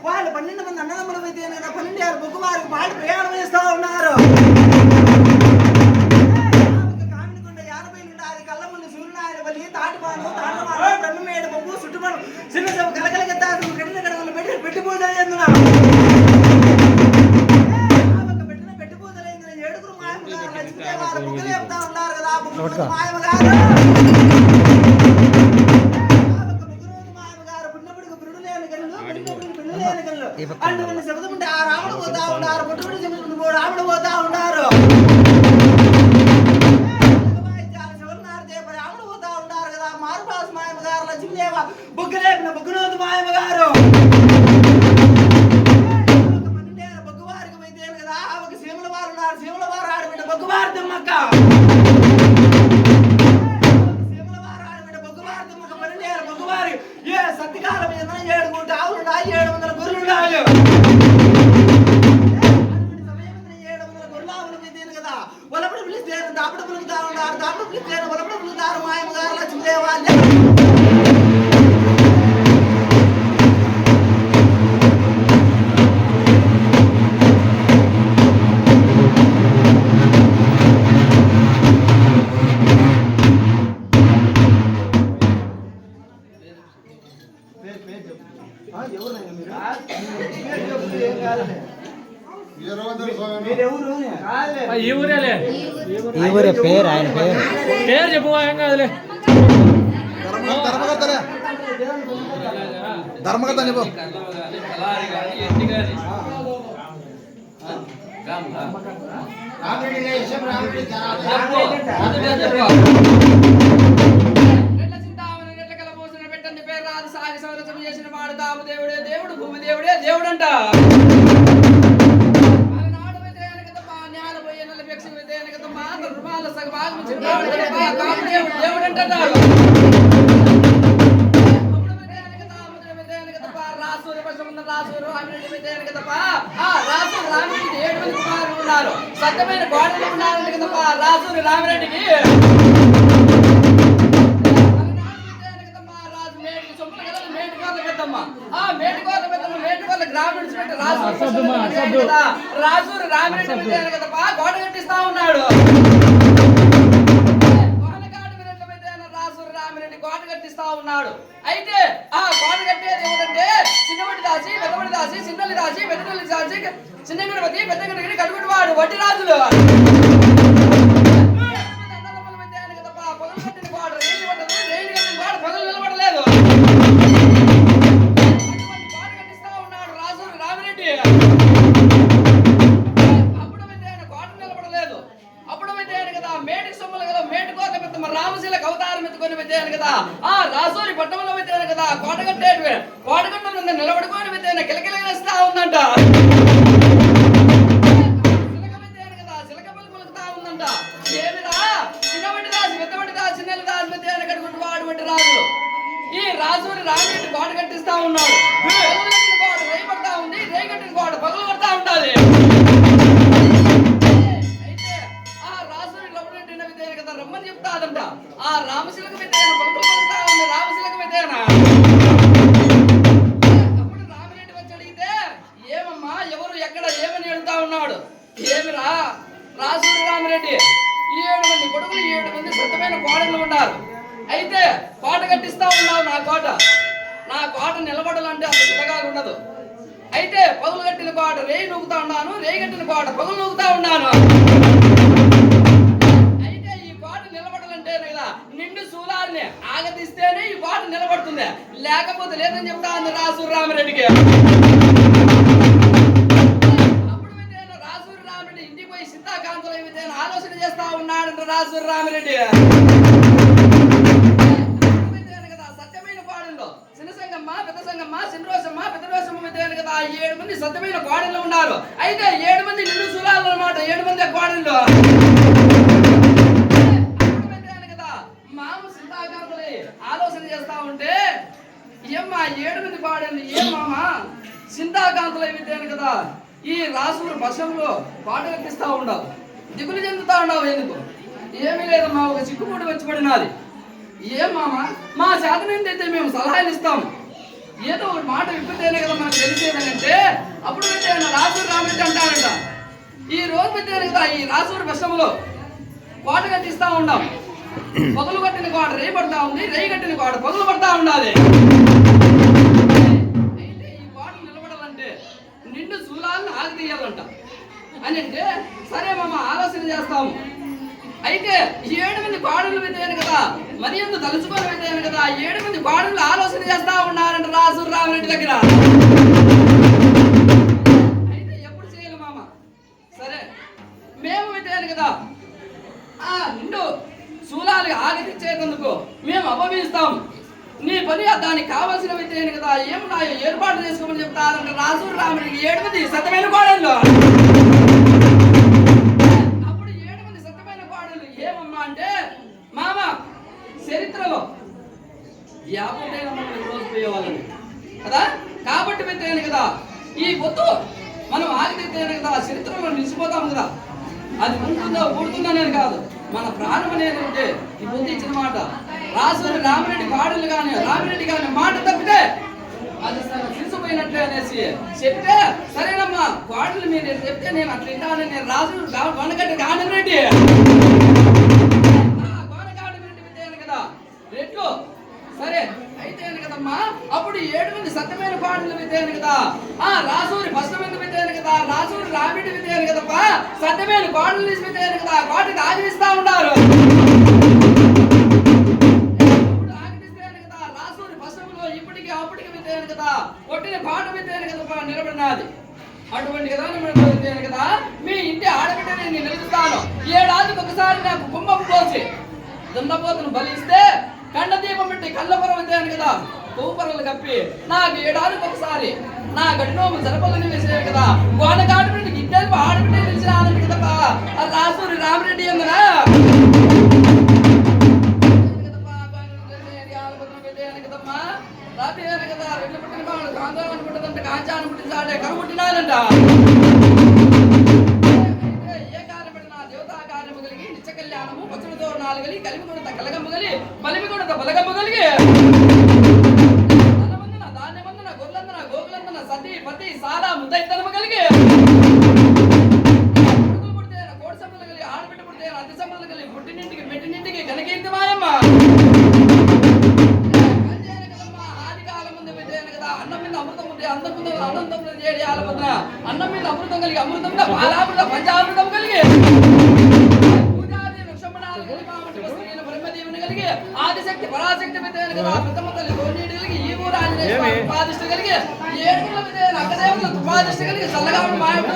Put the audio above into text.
వాళ్ళు 12 మంది అన్నదమ్ములు అయితే 12 బొగ్గు వారికి వాళ్ళు ప్రయాణం చేస్తూ ఉన్నారు. కామినికొండ 50 నుండి అది కళ్ళముందు సూర్యనారాయణ వల్లి తాటిపాను తాటమాను బ్రహ్మమేడు బొగ్గు చుట్టుమను చిన్న సేపు కలకలకెత్తారు కడిన కడగలు పెట్టి పూజ చేస్తున్నారు. పెట్టిన పెట్టి పూజలైంది 7 మాయమగారు లక్ష్మీదేవి వారు బొగ్గులు చెప్తా ఉన్నారు కదా. మాయమగారు అంటే శబ్దముంటే ఆ రాముడు పోతా ఉన్నారు. పుట్టుబడి శబ్దం రాముడు పోతా ఉన్నారు. రాముడు పోతా ఉన్నారు కదా. మారుపాసు మాయమ్మ గారు లక్ష్మీదేవ బొగ్గులేపిన బొగ్గునోదు మాయమ్మ గారు బొగ్గువారికి అయితే కదా. ఒక సీమల వారు ఉన్నారు. సీమల వారు ఆడబిడ్డ బొగ్గువారి తిమ్మక్క బొగ్గువారి ఏ సత్యకాలం మీద 7 గుంట ఆవులు 700 గొర్రెలు ఉన్నాయి. ఒలపడి పిలిస్తే దాపడ పిలుగుతా ఉన్నారు. దాపడ పిలిస్తే ఒలపడి పిలుగుతారు మాయమ్మ గారు లక్ష్మీదేవాళ్ళు. ఈ ఊరే పేరు ఆయన పేరు చెప్పు. ఏం కాదులే ధర్మకథ చెప్పు. చేసిన వాడు కామదేవుడే దేవుడు భూమిదేవుడే దేవుడంట. సత్యమైన గోడలు ఉన్నారంట కదా రాజు రామిరెడ్డికి. మేటుకోర్ల గ్రామీణ రాజు రామిరెడ్డి కదా గోడ కట్టిస్తా ఉన్నాడు. కోట కట్టిస్తా ఉన్నాడు. అయితే ఆ కోట కట్టేది ఏమిటంటే చిన్నవటి దాసి పెద్దవటి దాసి చిన్నల్లి దాసి పెద్దల్లి దాసి చిన్న గణపతి పెద్ద గణపతి కడుగుడు వాడు వడ్డీ రాజులు పొగలు కట్టిన కోట రేణి పట్టదు. రేణి కట్టిన కోట పొగలు నిలబడలేదు. కోట కట్టిస్తా ఉన్నాడు రాజు రామిరెడ్డి. అప్పుడైతే ఆయన కోట నిలబడలేదు. అప్పుడైతే ఆయన కదా మేటికి సొమ్ములు కదా మేటుకోత పెద్ద రామశీలకు అవతారం ఎత్తుకొని పెట్టాను కదా. ఆ రాసూరి పట్టణంలో పెట్టాను కదా కోట కట్టేటి కోట కట్టం నిలబడుకొని పెట్టాను కిలకిలస్తా ఉందంట. చిలక పెట్టాను కదా చిలక పలుకులుతా ఉందంట. ఏమిరా చిన్నవటి దాసి పెద్దవటి దాసి చిన్నెల్లి దాసి పెట్టాను కట్టుకుంటూ వాడు వంటి రాజులు. ఈ రాజూరి రామిరెడ్డి కోట కట్టిస్తా ఉన్నాడు. కోట రేయి పడతా ఉంది. రేయి కట్టిన కోట పగులు పడతా ఉండాలి. రమ్మని చెప్తాదంట. ఆ రామశిలకు పెట్టాను పలుకులు పలుకుతా ఉంది. రామశిలకు పెట్టాను. అప్పుడు రామిరెడ్డి వచ్చి అడిగితే ఏమమ్మా ఎవరు ఎక్కడ ఏమని అడుగుతా ఉన్నాడు. ఏమిరా రాసూరి రామిరెడ్డి 7 మంది కొడుకులు 7 మంది సొంతమైన కోడలు ఉన్నారు. అయితే కోట కట్టిస్తా ఉన్నావు. నా కోట నిలబడాలంటే అంత చిన్నగా ఉండదు. అయితే పగులు కట్టిన కోట రేయి నూగుతా ఉన్నాను. రేయి కట్టిన కోట పగులు నూగుతా ఉన్నాను. నిండు శూలాన్ని ఆగదిస్తేనే ఈ కోట నిలబడుతుంది. లేకపోతే లేదని చెప్తా ఉంది రాసూరి రామిరెడ్డికి. అప్పుడు రాసూరి రామిరెడ్డి ఇంటికి పోయి సీతాకాంతలో ఆలోచన చేస్తా ఉన్నాడంట రాసూరి రామిరెడ్డి. కదా సత్యమైన రంగమ్మ, సిండ్రోసమ్మ, పెద్దరోసమ్మ విద్యాను కదా 7 మంది సత్యమైన కోడళ్ళు ఉన్నారు. అయితే 7 మంది నిండు శూలాలు అన్నమాట. 7 మంది కోడళ్ళు. కదా మామ సింతాకాంతలే ఆలోచన చేస్తా ఉంటే ఏమ్మా 7 మంది కోడళ్ళు ఏం మామ సింతాకాంతలే విద్యాను కదా ఈ రాసులు పశంలో పాట కట్టిస్తా ఉండవు, దిగులు చెందుతా ఉండవు. ఎందుకు? ఏమీ లేదమ్మా, ఒక చిక్కుముడి వచ్చి పడినది. ఏం మామ మా చేతనైతే మేము సలహాలు ఇస్తాము, ఏదో ఒక మాట విప్పితేనే కదా మనకు తెలిసేదంటే అప్పుడు పెట్టే రాసూరు రామరెడ్డి అంటారంట. ఈ రోజు పెట్టాను కదా ఈ రాసూరు విషయంలో కోట కట్టిస్తా ఉన్నాం. పగులు కట్టిన కోట రేయి పడతా ఉంది, రేయి కట్టిన కోట పగులు పడతా ఉండాలి. అయితే ఈ కోట నిలబడాలంటే నిండు శూలాలను ఆగి తీయాలంట అని అంటే సరే మామ ఆలోచన చేస్తాము. అయితే 7 మంది కోడళ్ళు పెట్టాను కదా మరి ఎందుకు తలుచుకొని పెట్టాను కదా 7 మంది కోడళ్ళు ఆలోచన చేస్తా ఉన్నారంట రాసూరు రామరెడ్డి దగ్గర. అయితే ఎప్పుడు చేయాలి మామ? సరే మేము పెట్టాను కదా నిండు శూలాలు ఆగి తెచ్చేందుకు మేము అభవిస్తాం. నీ పని దానికి కావాల్సిన పెట్టాను కదా ఏమున్నాయో ఏర్పాటు చేసుకోమని చెప్తారంట రాసూరు రామరెడ్డికి 7 మంది సత్యమైన కోడళ్ళు. అంటే మామ చరిత్రలో 50 రోజు పోయేవాళ్ళని కదా కాబట్టి పెట్టాను కదా ఈ పొత్తు మనం ఆగితేనే కదా చరిత్రలో నిలిచిపోతాం కదా. అది ఉంటుందో పుడుతుందనేది కాదు, మన ప్రాణం అనేది ఉంటే ఈ పొత్తు ఇచ్చిన మాట రాసూరు రామరెడ్డి కోడళ్ళు కానీ రామిరెడ్డి కానీ మాట తప్పితే అది తెలిసిపోయినట్లే అనేసి చెప్తే సరేనమ్మా కోడలు మీరు చెప్తే నేను అట్లా వింటానని నేను రాసూరు వనగడ్డి కానిరెడ్డి రెట్లు సరే అయితే కదమ్మా అప్పుడు 7 మంది సత్యమైన కోడళ్ళు విద్యాను కదా రాసూరి ఫస్ట్ మంది విద్యాను కదా రాసూరి రామిరెడ్డి విద్యాను కదప్ప సత్యమైన కోడళ్ళు తీసి విద్యాను కదా కోటకి ఆగిస్తా ఉన్నారు. ఆగిస్తాను కదా రాసూరి ఫస్ట్లో ఇప్పటికి అప్పటికి విద్యాను కదా కొట్టిన కోట విద్యాను కదప్ప నిలబడినది. అటువంటి కదా విద్యాను కదా మీ ఇంటి ఆడబిడ్డని నేను నిలుస్తాను. 7 ఏళ్ళకి ఒకసారి నాకు కుంభం పోసి దున్నపోతును బలిస్తే కండ దీపం పెట్టి కళ్ళపొర విద్యాను కదా పూపరలు కప్పి నాకు 7 ఏళ్ళకి ఒకసారి నా గడినోము జరపలని వేసేది కదా గోనకాటు పెట్టి గిడ్డలు ఆడబిడ్డ నిలిచినానంట కదా రాసూరి రామరెడ్డి ఎందునా కదమ్మా రాత్రి కదా 2 పుట్టిన కాంతాలు అనుకుంటుందంట కాంచా అనుకుంటుంది సాడే కనుకుంటున్నానంట. కళ్యాణము పచ్చడితో 4 కలిగి కలిమి కొడత కలగమ్మ కలిగి బలిమి కొడత బలగమ్మ కలిగి ధనవందన ధాన్యవందన గొర్రెలందన గోకులందన సతి పతి సారా ముద్దైతనమ కలిగి పుడితే కోడి సంపదలు కలిగి ఆడబిడ్డ పుడితే అతి సంపదలు కలిగి పుట్టినింటికి మెట్టినింటికి కనకీర్తి మాయమ్మ ఆది కాలం ముందు పెట్టాను కదా అన్నం మీద అమృతం ఉంది అందం ముందు అనంతం చేడి ఆలపద్ర అన్నం మీద అమృతం కలిగి అమృతంగా బాలామృత పంచామృతం కలిగి ఆదిశక్తి పరాశక్తి విద్యాను కదా ప్రథమ తల్లి గోనీడు కలిగి ఈ ఊరు ఆంజనేయ ఉపాధిష్ట కలిగి 7 విద్యాను అక్కదేవుల ఉపాధిష్ట కలిగి చల్లగా మాయడు